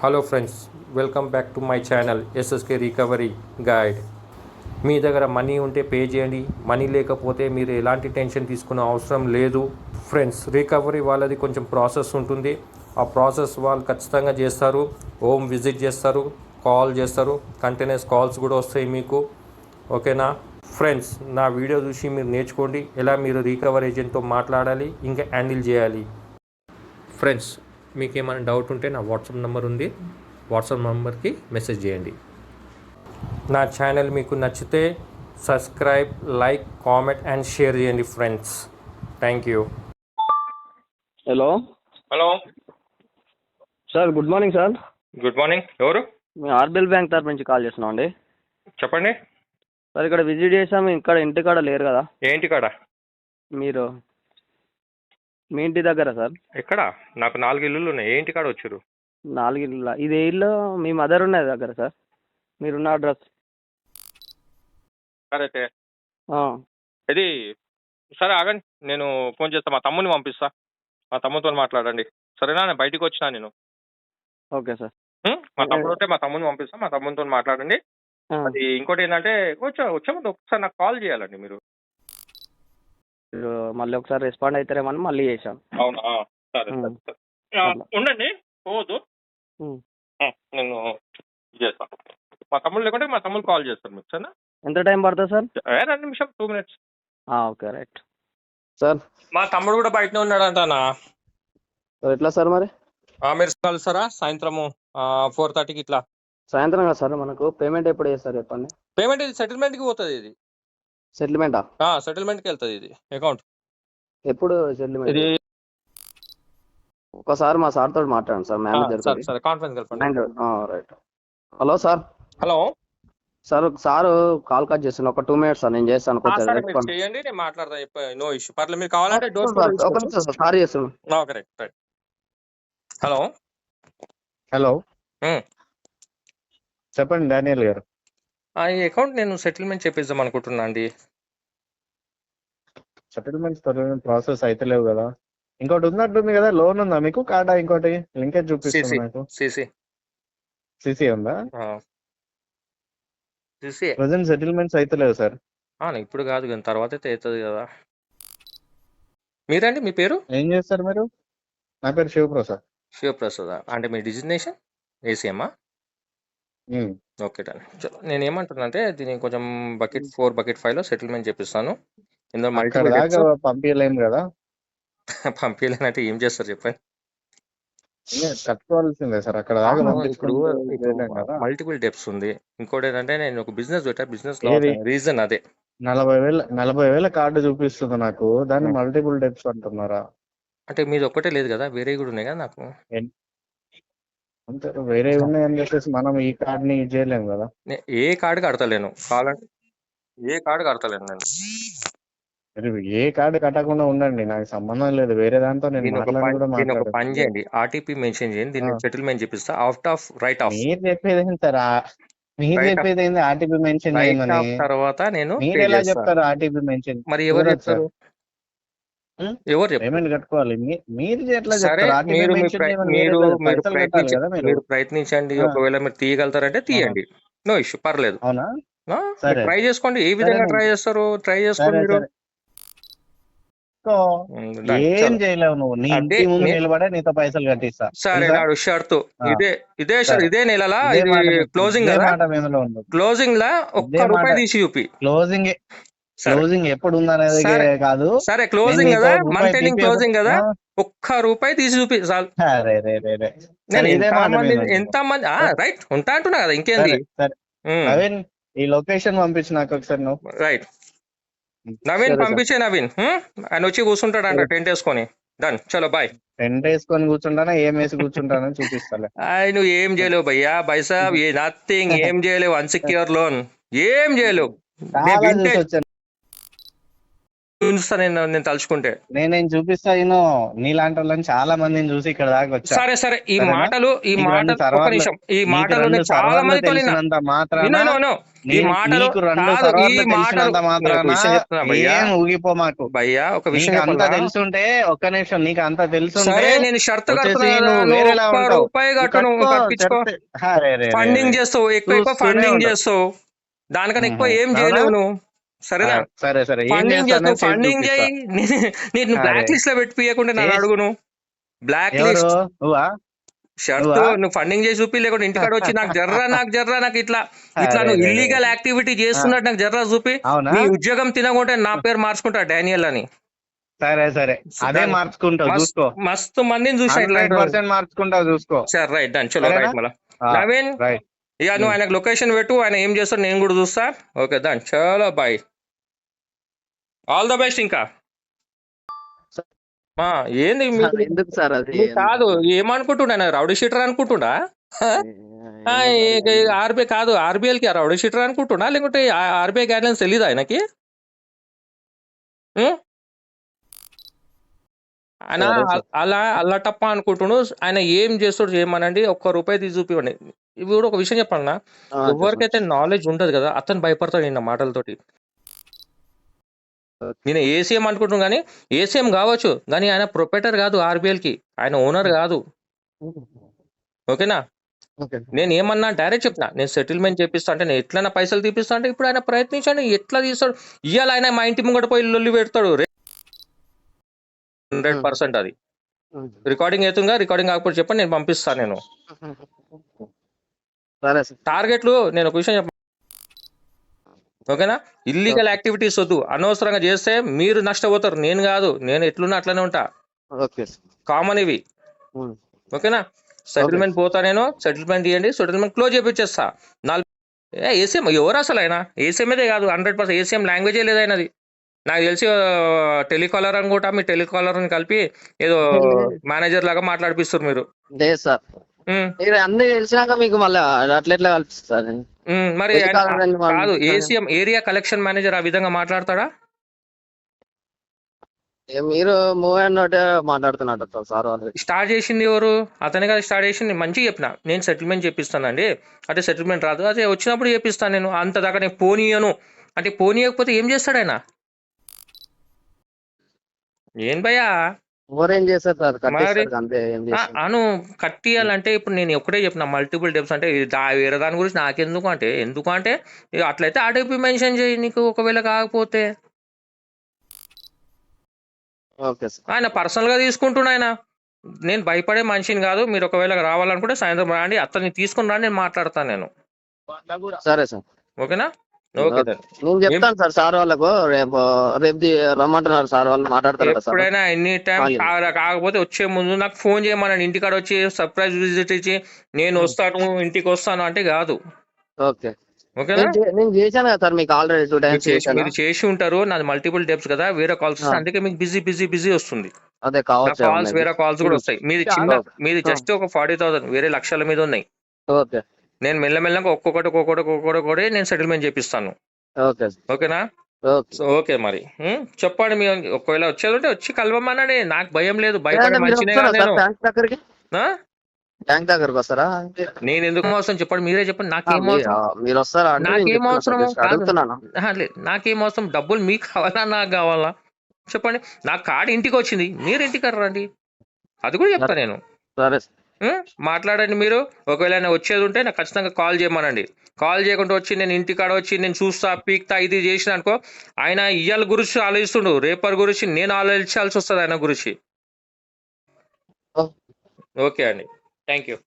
Hello friends, welcome back to my channel SSK recovery guide. మీ దగ్గర money ఉంటే pay చేయండి, మనీ లేకపోతే మీరు ఎలాంటి టెన్షన్ తీసుకునే అవసరం లేదు. ఫ్రెండ్స్, రికవరీ వాళ్ళది కొంచెం ప్రాసెస్ ఉంటుంది. ఆ ప్రాసెస్ వాళ్ళు ఖచ్చితంగా చేస్తారు. హోమ్ విజిట్ చేస్తారు, కాల్ చేస్తారు, కంటిన్యూస్ కాల్స్ కూడా వస్తాయి మీకు. ఓకేనా ఫ్రెండ్స్, నా వీడియో చూసి మీరు నేర్చుకోండి ఎలా మీరు రికవరీ ఏజెంట్తో మాట్లాడాలి, ఇంకా హ్యాండిల్ చేయాలి. ఫ్రెండ్స్, మీకు ఏమైనా డౌట్ ఉంటే నా వాట్సాప్ నెంబర్ ఉంది, వాట్సాప్ నెంబర్కి మెసేజ్ చేయండి. నా ఛానల్ మీకు నచ్చితే subscribe, like, comment and share చేయండి friends. Thank you. Hello hello sir, good morning sir. Good morning. ఎవరు? మేము ఆర్బిఎల్ బ్యాంక్ తరపు నుంచి కాల్ చేస్తున్నాం అండి. చెప్పండి. సార్, ఇక్కడ విజిట్ చేసాము, ఇక్కడ ఇంటికాడ లేరు కదా ఏంటి కాడ? మీరు మీ ఇంటి దగ్గర సార్. ఎక్కడ? నాకు 4 ఇల్లులు ఉన్నాయి. ఏంటి కాడ వచ్చారు? 4 ఇల్లు. ఇది ఇల్లు మీ మదర్ ఉన్నది దగ్గర సార్, మీరున్న అడ్రస్. సరే ఇది సరే ఆగండి, నేను ఫోన్ చేస్తా, మా తమ్ముని పంపిస్తా, మా తమ్ముతో మాట్లాడండి. సరేనా? నేను బయటికి వచ్చినా నేను. Okay sir. మా తమ్ముడు ఉంటే మా తమ్ముని పంపిస్తా, మా తమ్మునితో మాట్లాడండి. అది ఇంకోటి ఏంటంటే వచ్చే ముందు ఒకసారి నాకు కాల్ చేయాలండి మీరు. మీరు మళ్ళీ ఒకసారి రెస్పాండ్ అవుతారేమని మళ్ళీ చేశాను. అవునా? సరే ఉండండి, పోవద్దు. నేను చేస్తాను. మా తమ్ముడు లేకుంటే మా తమ్ముడు కాల్ చేస్తాను మీకు. సరేనా? ఎంత టైం పడుతుంది సార్? 2 నిమిషం, 2 minutes. Okay, right sir. మా తమ్ముడు కూడా బయటనే ఉన్నాడంటనా? ఎట్లా సార్ మరి? మీరు కలుస్తారా సాయంత్రము 4:30కి ఇట్లా? సాయంత్రం కదా సార్, మనకు పేమెంట్ ఎప్పుడు చేస్తారు చెప్పండి. పేమెంట్ ఇది సెటిల్మెంట్కి పోతుంది. ఇది సెటిల్మెంటా? సెటిల్మెంట్కి వెళ్తుంది ఇది అకౌంట్. ఎప్పుడు సెటిల్మెంట్? ఇది ఒకసారి మా సార్ తోటి మాట్లాడండి సార్, మేనేజర్. సరే కాన్ఫరెన్స్ కలపండి. Right. Hello sir. Hello sir call cut చేస్తాను, ఒక 2 minutes సార్, నేను చేస్తాను. మీరు చేయండి, నేను మాట్లాడతా. నో ఇష్యూ, పర్లేదు. మీరు కావాలంటే డోర్ సార్ చేస్తాను. Okay, right. హలో హలో చెప్పండి డానియల్ గారు. ఈ అకౌంట్ నేను సెటిల్మెంట్ చేపిద్దాం అనుకుంటున్నా అండి. సెటిల్మెంట్స్ ప్రాసెస్ అయితే లేవు కదా. ఇంకోటి ఉన్నట్టుంది కదా, లోన్ ఉందా మీకు? కార్డా? ఇంకోటి లింకేజ్ చూపిస్తుంది నాకు. సిసి ఉందా? ప్రెసెంట్ సెటిల్మెంట్స్ అయితే లేవు సార్. ఇప్పుడు కాదు కానీ తర్వాత అయితే అవుతుంది కదా. మీరండి, మీ పేరు ఏం చేస్తారు మీరు? నా పేరు శివప్రసాద్. శివప్రసాద్ అంటే మీ డిజిగ్నేషన్ ఏసీఎమ్మా? Okay done. చలో, నేను ఏమంటున్నా అంటే దీనికి కొంచెం బకెట్ 4, బకెట్ 5లో సెటిల్మెంట్ చేపిస్తాను. ఇందులో పంపించలేము కదా. పంపించలేనంటే ఏం చేస్తారు చెప్పండి? కట్టుకోవాల్సిందే సార్. అక్కడ ఇప్పుడు మల్టిపుల్ డెప్స్ ఉంది. ఇంకోటి ఏంటంటే నేను ఒక బిజినెస్ పెట్టా, బిజినెస్ లో రీజన్ అదే. 40,000 కార్డు చూపిస్తుంది నాకు, దాన్ని మల్టిపుల్ డెప్స్ అంటున్నారా? అంటే మీది ఒక్కటే లేదు కదా, వేరే కూడా ఉన్నాయి కదా నాకు. అంతే, వేరే ఉన్నాయని చెప్పేసి మనం ఈ కార్డుని యూజ్ చేయలేము కదా. ఏ కార్డు కడతలేను, కావాలంటే ఏ కార్డు కడతలేను నేను. ఏ కార్డు కట్టకుండా ఉండండి, నాకు సంబంధం లేదు. వేరే దాంతో నేను ఒక పని చేయండి, ఆర్టీపీ మెన్షన్ చేయండి, దీన్ని సెటిల్మెంట్ చేపిస్తా. Out of right of. మీరు చెప్పేది ఏంటారా? మీరు చెప్పేది ఏంది ఆర్టీపీ మెన్షన్ చేయమని? తర్వాత నేను మీరు ఎలా చెప్తారు ఆర్టీపీ మెన్షన్? మరి ఎవరు చెప్తారు? పేమెంట్ కట్టుకోవాలి. మీరు ఎట్లా సరే, చెప్తారు? మీరు ప్రయత్నించండి. ఒకవేళ మీరు తీయగలుగుతారంటే తీయండి, నో ఇష్యూ, పర్లేదు. అవునా? ట్రై చేసుకోండి. ఏ విధంగా ట్రై చేస్తారు? ట్రై చేసుకోండి మీరు. ఏం చేయలేవు నువ్వు, నీ ఇంటి ముందు నిలబడే నీతో పైసలు కట్టిస్తా. సరే, నాడు షర్తు ఇదే నెలలా క్లోజింగ్ క్లోజింగ్ లా ₹1 తీసి చూపి. క్లోజింగ్ ఎప్పుడు ఉందనేది కాదు. సరే, క్లోజింగ్ కదా, మంత్ ఎండింగ్ క్లోజింగ్ కదా, ₹1 తీసి చూపి చాలు. ఎంత మంది రైట్ ఉంటా అంటున్నా కదా, ఇంకేంది. నవీన్, ఈ లొకేషన్ పంపించు నాకు ఒకసారి నువ్వు. రైట్, నవీన్ పంపించే. నవీన్ ఆయన వచ్చి కూర్చుంటాడంట టెంట్ వేసుకొని. డన్, చలో బాయ్. టెంట్ వేసుకొని కూర్చుంటానా, ఏం వేసి కూర్చుంటానని చూపిస్తాను. నువ్వు ఏం చేయలేవు భయ్యా, బైసాబ్, నథింగ్. ఏం చేయలేవు, అన్సెక్యూర్ లోన్ ఏం చేయలేవు. నేను తలుచుకుంటే నేను చూపిస్తా. నీలాంటి వాళ్ళని చాలా మందిని చూసి ఇక్కడ దాకా వచ్చా. సరే, ఈ మాటలు చాలా మంది ఈ మాటలు నీకు 2 కాదు, ఈ సర్వర్లు మాటలు తెలిసినంత నేను ఒక మాత్రాన విషయం చెప్తున్నా భయ్యా, ఏం ఊగిపో మాకు. భయ్యా ఒక విషయం నీకు అంత చెప్పాలా? తెలుసుంటే ఒక్క నిమిషం, నీకు అంత తెలుసుంటే సరే నేను షర్తు వచ్చేసి కడుతున్నా కదా, నువ్వు నువ్వు వేరేలా ఒక్క ఉంటావు. రూపాయి నువ్వు కట్టు, నువ్వు కట్టుకో, కట్టించుకో, చెప్తే రే రే రే ఫండింగ్ రే చేస్తావు, ఎక్కువ చూస్తూనే ఫండింగ్ ఉంటావు. చేస్తావు, దానికన్నా ఎక్కువ ఏం అవునా? చేయలేవు నువ్వు. సరేనా? సరే సరే, ఏం ఫండింగ్ చేస్తానో చేస్తావు, చేసి ఫండింగ్ చూపిస్తా. చేయి. నేను అరే బ్లాక్ లిస్ట్ లో పెట్టియకుండా నన్ను చేసి అడుగును. బ్లాక్ ఎవరు లిస్ట్ నువ్వా? షర్తు నువ్వా? నువ్వు ఫండింగ్ చేసి చూపి, లేకుంటే ఇంటికాడ వచ్చి నాకు నాకు ఇట్లా ఇట్లా అరే నువ్వు రే రే ఇల్లీగల్ యాక్టివిటీ ఆ, చేస్తున్నట్టు నాకు జర్రా చూపి. అవునా? నీ ఉద్యోగం తినకుంటే నా పేరు మార్చుకుంటా డానియల్ అని. సరే సరే, అదే దాని మార్చుకుంటావు మస్తు చూసుకో. మస్తు మందిని చూసా ఇట్లా. 100% మార్చుకుంటావు చూసుకో. సరే రైట్ డన్, చలో సరేనా? రైట్. మళ్ళా నవీన్ రైట్. ఇక నువ్వు ఆయనకు లొకేషన్ పెట్టు, ఆయన ఏం చేస్తాడు నేను కూడా చూస్తా. ఓకే డన్, చలో బాయ్, ఆల్ ద బెస్ట్. ఇంకా ఏంది మీకు ఎందుకు సార్ అది? మీకు కాదు, ఏమనుకుంటుండ రౌడీ షీటర్ అనుకుంటుండా? ఆర్బీఐ కాదు, ఆర్బీఐ కి రౌడీ షీటర్ అనుకుంటుండా, లేకుంటే ఆర్బీఐ గైడ్లైన్స్ తెలీదు ఆయనకి? ఉం? ఆయన సరే సార్. అలా టప్ప అనుకుంటుండు. ఆయన ఏం చేస్తాడు చేయమనండి, ఒక్క రూపాయి తీసి చూపివ్వండి. ఇవి కూడా ఒక విషయం చెప్పాలన్నా, ఓకే సార్. ఎవరికైతే నాలెడ్జ్ ఉంటది కదా అతను భయపడతాడు నిన్న మాటలతోటి. నేను ఏసీఎం అనుకుంటున్నాను, కానీ ఏసీఎం కావచ్చు, కానీ ఆయన ప్రొపరేటర్ కాదు ఆర్బీఐకి, ఆయన ఓనర్ కాదు. ఓకేనా? ఓకే. నేను ఏమన్నా డైరెక్ట్ చెప్పినా, నేను సెటిల్మెంట్ చేపిస్తా అంటే, నేను ఎట్లైనా పైసలు తీపిస్తా అంటే, ఇప్పుడు ఆయన ప్రయత్నించండి, ఎట్లా తీస్తాడు. ఇవాళ ఆయన మా ఇంటి ముంగట పోయి లొల్లి పెడతాడు. 100% అది రికార్డింగ్ అవుతుందా? రికార్డింగ్ కాకపోతే చెప్పండి, నేను పంపిస్తాను. నేను సరే సార్. టార్గెట్లు నేను ఒక విషయం చెప్ప, ఓకేనా? ఇల్లీగల్ యాక్టివిటీస్ వద్దు, అనవసరంగా చేస్తే మీరు నష్టపోతారు, నేను కాదు. నేను ఎట్లున్నా అట్లనే ఉంటా, ఓకే సార్. కామన్ ఇవి. ఓకేనా? సెటిల్మెంట్ పోతా, నేను సెటిల్మెంట్ ఇవ్వండి, సెటిల్మెంట్ క్లోజ్ చేపించేస్తా. ఏసీఎం ఎవరు అసలు ఆయన? ఏసీఎందే కాదు, 100% ఏసీఎం లాంగ్వేజే లేదైనది. నాకు తెలిసి టెలికాలర్ అనుకుంటా, మీ టెలికాలర్ కలిపి ఏదో మేనేజర్ లాగా మాట్లాడిపిస్తారు మీరు. లేదు సార్, మీరు అన్ని తెలిసినాక మీకు మళ్ళీ అట్లా కల్పిస్తారు. మరి కాదు, ఏసీఎం ఏరియా కలెక్షన్ మేనేజర్ ఆ విధంగా మాట్లాడతాడా? మీరు మూవ్ అన్నట్టే మాట్లాడుతున్నట్టు సార్. వాళ్ళు స్టార్ట్ చేసింది ఎవరు? అతనే కదా స్టార్ట్ చేసింది. మంచిగా చెప్పిన, నేను సెటిల్మెంట్ చేపిస్తానండి అంటే, సెటిల్మెంట్ రాదు, అదే వచ్చినప్పుడు చేపిస్తాను. నేను అంత దాకా నేను పోనీయను అంటే, పోనీయకపోతే ఏం చేస్తాడు ఆయన? ఏం భయ్యా ఓవర్ ఏం చేస్తారు సార్? మరి కట్టేస్తారు అంతే, ఏం చేస్తారు? అను కట్టియాలంటే, ఇప్పుడు నేను ఒకటే చెప్పిన, మల్టిపుల్ డెబ్స్ అంటే వేరే దాని గురించి నాకెందుకు అంటే, ఇక అట్లయితే ఆర్టీపీ మెన్షన్ చేయి నీకు ఒకవేళ కాకపోతే. Okay sir. ఆయన పర్సనల్ గా తీసుకుంటున్నా. ఆయన నేను భయపడే మనిషిని కాదు. మీరు ఒకవేళ రావాలనుకుంటే సాయంత్రం రాండి, అతన్ని తీసుకుని రాండి, నేను మాట్లాడతాను నేను. సరే సార్. ఓకేనా? ఓకే సార్, నేను చెప్తాను సార్. సార్ వాళ్ళకు రేపు రమ్మంటున్నారు సార్, వాళ్ళు మాట్లాడతారు సార్. ఎప్పుడైనా ఎనీ టైం. కాకపోతే వచ్చే ముందు నాకు ఫోన్ చేయమనండి, ఇంటికాడ వచ్చి సర్ప్రైజ్ విజిట్ ఇచ్చి నేను వస్తాను ఇంటికి వస్తాను అంటే కాదు. ఓకే. ఓకేనా? నేను చేశాను కదా సార్ మీకు ఆల్రెడీ 2 times చేశాను. మీరు చేసి ఉంటారు, నాది మల్టిపుల్ డెబ్స్ కదా, వేరే కాల్స్ వస్తాయి, అందుకే మీకు బిజీ వస్తుంది. అదే కావచ్చు, కాల్స్ వేరే కాల్స్ కూడా వస్తాయి. మీది జస్ట్ ఒక 40,000, వేరే లక్షల మీద ఉన్నాయి. ఓకే. నేను మెల్లమెల్లగా ఒక్కొక్కటి నేను సెటిల్మెంట్ చేపిస్తాను. ఓకే. ఓకేనా? ఓకే. ఓకే మరి చెప్పండి, మీ ఒకవేళ వచ్చేదంటే వచ్చి కలవమన్నాడే, నాకు భయం లేదు, భయపడే మనిషినే కాదు నేను. బ్యాంక్ దగ్గరికి బ్యాంక్ దగ్గరకు వస్తారా? నేను ఎందుకు అవసరం చెప్పండి, మీరే చెప్పండి. నాకేం మీరు వస్తారా? నాకేం అవసరం? అడుగుతున్నాను. నాకేం అవసరం? డబ్బులు మీకు కావాలా నాకు కావాలా చెప్పండి. నా కార్డు ఇంటికి వచ్చింది, మీరు ఇంటికి రండి, అది కూడా చెప్తా నేను. సరే మాట్లాడండి మీరు. ఒకవేళ వచ్చేది ఉంటే నాకు ఖచ్చితంగా కాల్ చేయమనండి. కాల్ చేయకుండా వచ్చి నేను ఇంటికాడ వచ్చి నేను చూస్తా పీక్తా ఇది చేసిన అనుకో, ఆయన ఇయ్యాల గురించి ఆలోచిస్తుండు, రేపటి గురించి నేను ఆలోచించాల్సి వస్తుంది ఆయన గురించి. ఓకే అండి, థ్యాంక్ యూ.